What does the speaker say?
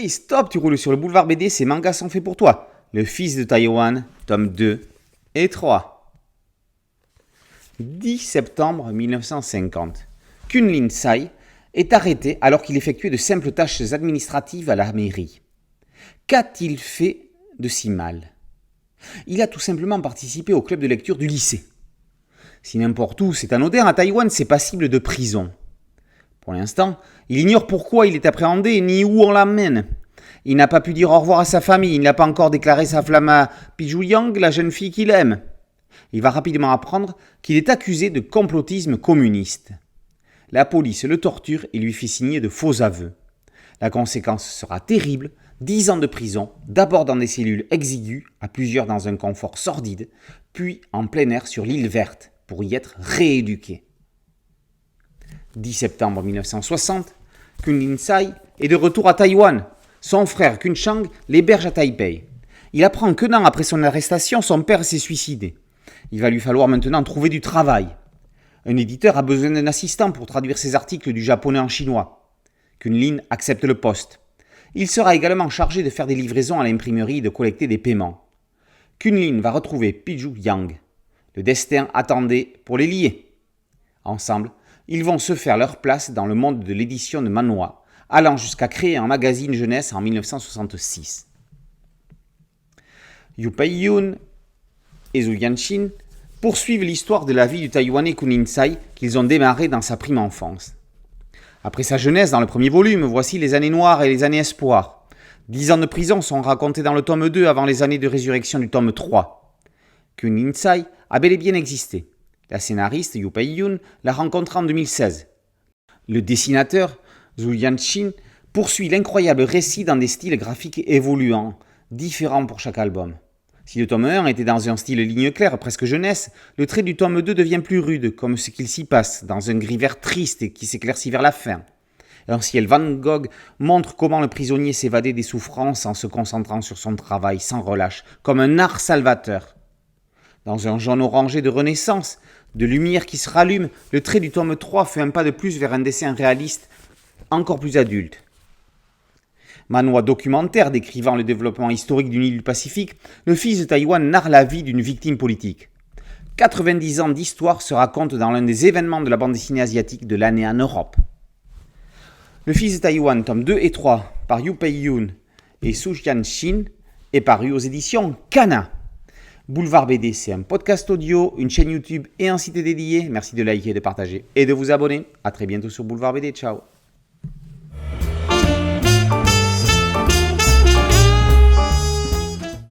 Hey stop, tu roules sur le boulevard BD, ces mangas sont faits pour toi. Le fils de Taïwan, tome 2 et 3. 10 septembre 1950. Kunlin Sai est arrêté alors qu'il effectuait de simples tâches administratives à la mairie. Qu'a-t-il fait de si mal? Il a tout simplement participé au club de lecture du lycée. Si n'importe où c'est anodin, à Taïwan, c'est passible de prison. Pour l'instant, il ignore pourquoi il est appréhendé ni où on l'emmène. Il n'a pas pu dire au revoir à sa famille, il n'a pas encore déclaré sa flamme à Piju Yang, la jeune fille qu'il aime. Il va rapidement apprendre qu'il est accusé de complotisme communiste. La police le torture et lui fait signer de faux aveux. La conséquence sera terrible, 10 ans de prison, d'abord dans des cellules exiguës, à plusieurs dans un confort sordide, puis en plein air sur l'île verte, pour y être rééduqué. 10 septembre 1960, Kunlin Sai est de retour à Taïwan. Son frère Kun Chang l'héberge à Taipei. Il apprend qu'un an après son arrestation, son père s'est suicidé. Il va lui falloir maintenant trouver du travail. Un éditeur a besoin d'un assistant pour traduire ses articles du japonais en chinois. Kunlin accepte le poste. Il sera également chargé de faire des livraisons à l'imprimerie et de collecter des paiements. Kunlin va retrouver Piju Yang. Le destin attendait pour les lier. Ensemble, ils vont se faire leur place dans le monde de l'édition de manhwa, allant jusqu'à créer un magazine jeunesse en 1966. Yu Pei-yun et Zhu Yanqing poursuivent l'histoire de la vie du Taïwanais Kunlin Sai qu'ils ont démarré dans sa prime enfance. Après sa jeunesse dans le premier volume, voici les années noires et les années espoir. 10 ans de prison sont racontés dans le tome 2 avant les années de résurrection du tome 3. Kunlin Sai a bel et bien existé. La scénariste Yu Pei-yun l'a rencontré en 2016. Le dessinateur Zhu Yanqing poursuit l'incroyable récit dans des styles graphiques évoluants, différents pour chaque album. Si le tome 1 était dans un style ligne claire, presque jeunesse, le trait du tome 2 devient plus rude, comme ce qu'il s'y passe, dans un gris vert triste qui s'éclaircit vers la fin. Un ciel Van Gogh montre comment le prisonnier s'évadait des souffrances en se concentrant sur son travail sans relâche, comme un art salvateur. Dans un jaune orangé de renaissance, de lumière qui se rallume, le trait du tome 3 fait un pas de plus vers un dessin réaliste encore plus adulte. Manhwa documentaire décrivant le développement historique d'une île du Pacifique, le fils de Taïwan narre la vie d'une victime politique. 90 ans d'histoire se racontent dans l'un des événements de la bande dessinée asiatique de l'année en Europe. Le fils de Taïwan, tome 2 et 3, par Yu Pei-yun et Zhu Yanqing, est paru aux éditions Kana. Boulevard BD, c'est un podcast audio, une chaîne YouTube et un site dédié. Merci de liker, de partager et de vous abonner. A très bientôt sur Boulevard BD. Ciao.